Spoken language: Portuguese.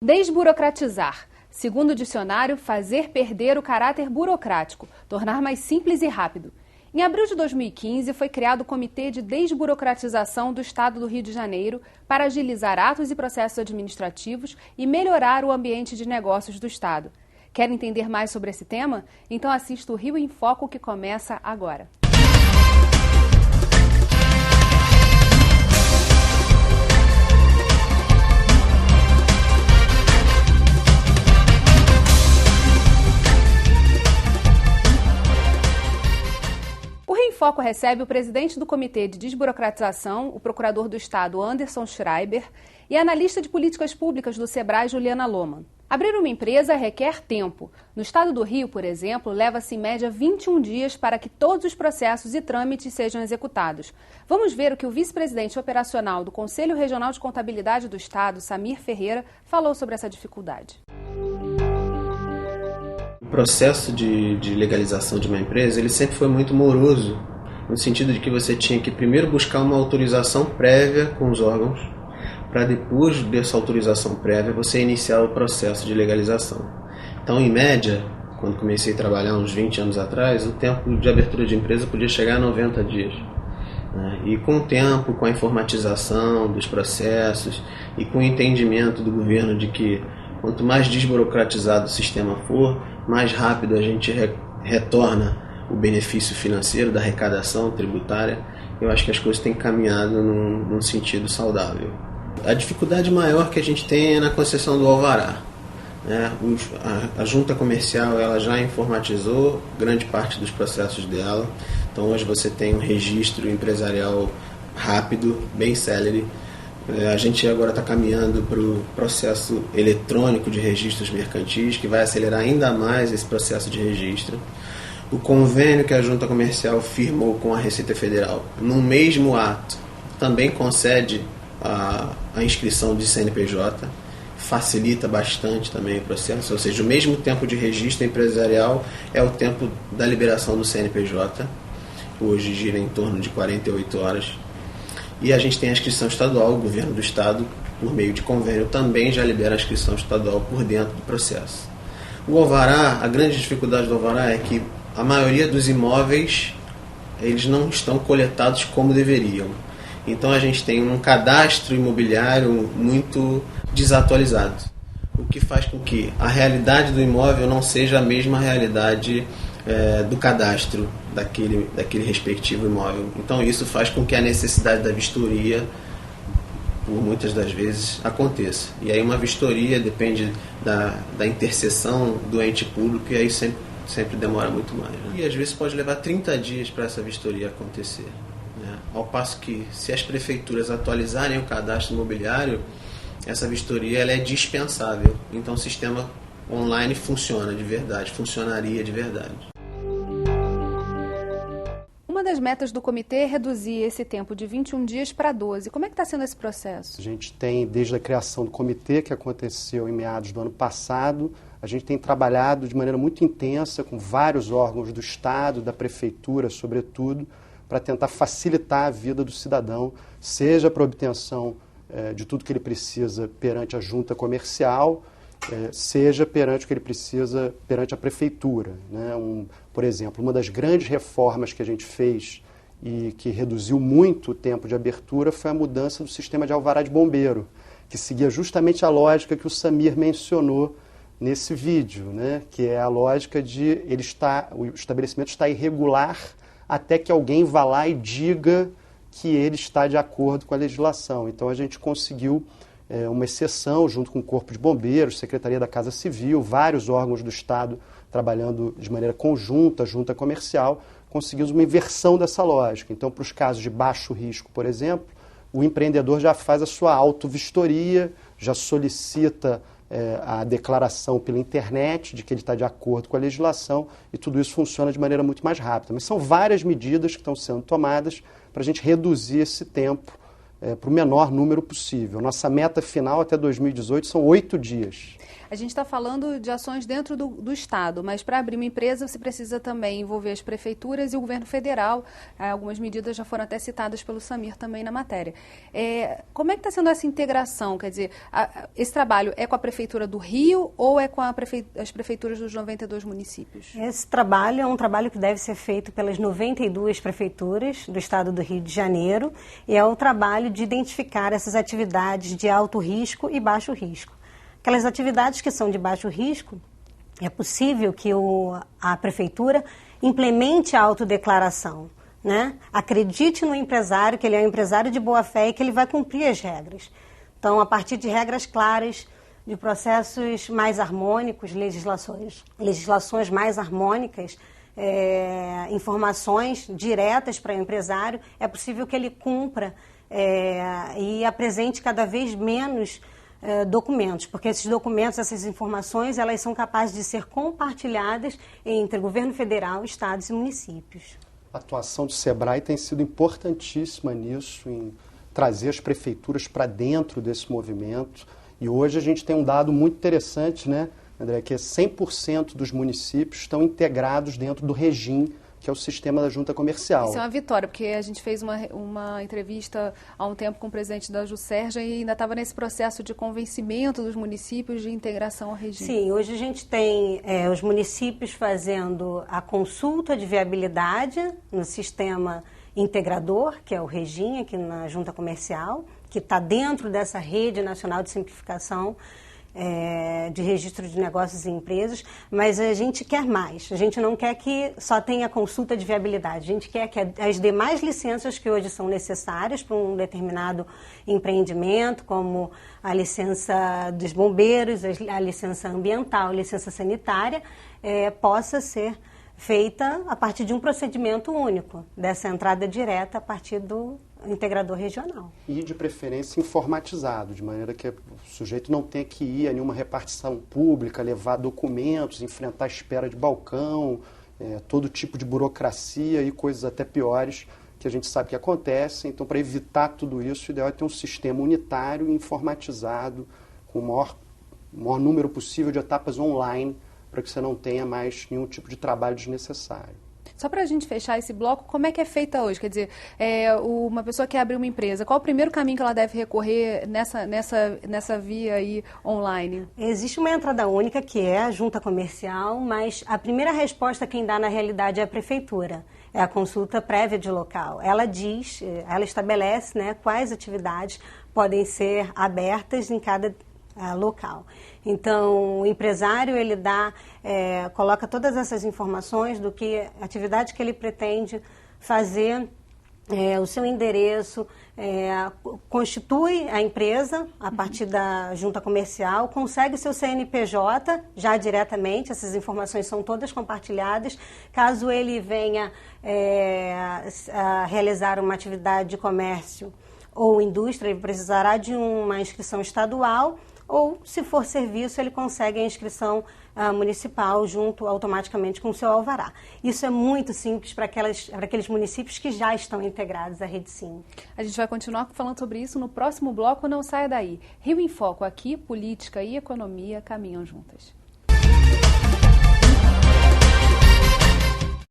Desburocratizar. Segundo o dicionário, fazer perder o caráter burocrático, tornar mais simples e rápido. Em abril de 2015, foi criado o Comitê de Desburocratização do Estado do Rio de Janeiro para agilizar atos e processos administrativos e melhorar o ambiente de negócios do Estado. Quer entender mais sobre esse tema? Então assista o Rio em Foco, que começa agora. O Rio em Foco recebe o presidente do Comitê de Desburocratização, o procurador do Estado Anderson Schreiber, e a analista de políticas públicas do Sebrae, Juliana Lohmann. Abrir uma empresa requer tempo. No estado do Rio, por exemplo, leva-se em média 21 dias para que todos os processos e trâmites sejam executados. Vamos ver o que o vice-presidente operacional do Conselho Regional de Contabilidade do Estado, Samir Ferreira, falou sobre essa dificuldade. O processo de legalização de uma empresa, ele sempre foi muito moroso, no sentido de que você tinha que primeiro buscar uma autorização prévia com os órgãos, para depois dessa autorização prévia você iniciar o processo de legalização. Então, em média, quando comecei a trabalhar uns 20 anos atrás, o tempo de abertura de empresa podia chegar a 90 dias. E com o tempo, com a informatização dos processos e com o entendimento do governo de que quanto mais desburocratizado o sistema for, mais rápido a gente retorna o benefício financeiro da arrecadação tributária, eu acho que as coisas têm caminhado num sentido saudável. A dificuldade maior que a gente tem é na concessão do alvará. A junta comercial ela já informatizou grande parte dos processos dela, então hoje você tem um registro empresarial rápido, bem célere. A gente agora está caminhando para o processo eletrônico de registros mercantis, que vai acelerar ainda mais esse processo de registro. O convênio que a junta comercial firmou com a Receita Federal, no mesmo ato, também concede a inscrição de CNPJ, facilita bastante também o processo, ou seja, o mesmo tempo de registro empresarial é o tempo da liberação do CNPJ, hoje gira em torno de 48 horas. E a gente tem a inscrição estadual, o governo do estado, por meio de convênio, também já libera a inscrição estadual por dentro do processo. O alvará, a grande dificuldade do alvará é que a maioria dos imóveis eles não estão coletados como deveriam. Então a gente tem um cadastro imobiliário muito desatualizado, o que faz com que a realidade do imóvel não seja a mesma realidade do cadastro daquele respectivo imóvel. Então isso faz com que a necessidade da vistoria, por muitas das vezes, aconteça. E aí uma vistoria depende da interseção do ente público e aí sempre demora muito mais. E às vezes pode levar 30 dias para essa vistoria acontecer. Ao passo que, se as prefeituras atualizarem o cadastro imobiliário, essa vistoria ela é dispensável. Então o sistema online funciona de verdade, funcionaria de verdade. Uma das metas do comitê é reduzir esse tempo de 21 dias para 12. Como é que está sendo esse processo? A gente tem, desde a criação do comitê, que aconteceu em meados do ano passado, a gente tem trabalhado de maneira muito intensa com vários órgãos do Estado, da Prefeitura, sobretudo, para tentar facilitar a vida do cidadão, seja para a obtenção de tudo que ele precisa perante a junta comercial, seja perante o que ele precisa perante a prefeitura. Por exemplo, uma das grandes reformas que a gente fez e que reduziu muito o tempo de abertura foi a mudança do sistema de alvará de bombeiro, que seguia justamente a lógica que o Samir mencionou nesse vídeo, que é a lógica de o estabelecimento está irregular até que alguém vá lá e diga que ele está de acordo com a legislação. Então a gente conseguiu uma exceção junto com o Corpo de Bombeiros, Secretaria da Casa Civil, vários órgãos do Estado trabalhando de maneira conjunta, junta comercial, conseguimos uma inversão dessa lógica. Então, para os casos de baixo risco, por exemplo, o empreendedor já faz a sua autovistoria, já solicita a declaração pela internet de que ele está de acordo com a legislação e tudo isso funciona de maneira muito mais rápida. Mas são várias medidas que estão sendo tomadas para a gente reduzir esse tempo para o menor número possível. Nossa meta final até 2018 são 8 dias. a gente está falando de ações dentro do Estado, mas para abrir uma empresa você precisa também envolver as prefeituras e o governo federal. Algumas medidas já foram até citadas pelo Samir também na matéria. Como é que está sendo essa integração? Quer dizer, esse trabalho é com a Prefeitura do Rio ou é com as prefeituras dos 92 municípios? Esse trabalho é um trabalho que deve ser feito pelas 92 prefeituras do Estado do Rio de Janeiro e é o trabalho de identificar essas atividades de alto risco e baixo risco. Aquelas atividades que são de baixo risco, é possível que a prefeitura implemente a autodeclaração, né? Acredite no empresário, que ele é um empresário de boa fé e que ele vai cumprir as regras. Então, a partir de regras claras, de processos mais harmônicos, legislações mais harmônicas, informações diretas para o empresário, é possível que ele cumpra e apresente cada vez menos documentos, porque esses documentos, essas informações, elas são capazes de ser compartilhadas entre governo federal, estados e municípios. A atuação do SEBRAE tem sido importantíssima nisso, em trazer as prefeituras para dentro desse movimento. E hoje a gente tem um dado muito interessante, né, André, que 100% dos municípios estão integrados dentro do REGIM, que é o sistema da junta comercial. Isso é uma vitória, porque a gente fez uma entrevista há um tempo com o presidente da Juscerja e ainda estava nesse processo de convencimento dos municípios de integração ao REGIM. Sim, hoje a gente tem os municípios fazendo a consulta de viabilidade no sistema integrador, que é o REGIM, aqui na junta comercial, que está dentro dessa rede nacional de simplificação de registro de negócios e empresas, mas a gente quer mais. A gente não quer que só tenha consulta de viabilidade. A gente quer que as demais licenças que hoje são necessárias para um determinado empreendimento, como a licença dos bombeiros, a licença ambiental, a licença sanitária, possa ser feita a partir de um procedimento único, dessa entrada direta a partir do integrador regional. E de preferência informatizado, de maneira que o sujeito não tenha que ir a nenhuma repartição pública, levar documentos, enfrentar espera de balcão, todo tipo de burocracia e coisas até piores que a gente sabe que acontecem. Então, para evitar tudo isso, o ideal é ter um sistema unitário e informatizado, com o maior número possível de etapas online, para que você não tenha mais nenhum tipo de trabalho desnecessário. Só para a gente fechar esse bloco, como é que é feita hoje? Quer dizer, uma pessoa que abre uma empresa, qual o primeiro caminho que ela deve recorrer nessa via aí online? Existe uma entrada única, que é a junta comercial, mas a primeira resposta quem dá na realidade é a prefeitura. É a consulta prévia de local. Ela estabelece, né, quais atividades podem ser abertas em cada local. Então, o empresário, ele coloca todas essas informações do que atividade que ele pretende fazer, o seu endereço, constitui a empresa a partir da junta comercial, consegue o seu CNPJ já diretamente, essas informações são todas compartilhadas. Caso ele venha a realizar uma atividade de comércio ou indústria, ele precisará de uma inscrição estadual, ou, se for serviço, ele consegue a inscrição municipal junto automaticamente com o seu alvará. Isso é muito simples para aqueles municípios que já estão integrados à Rede Sim. A gente vai continuar falando sobre isso no próximo bloco, não saia daí. Rio em Foco, aqui política e economia caminham juntas.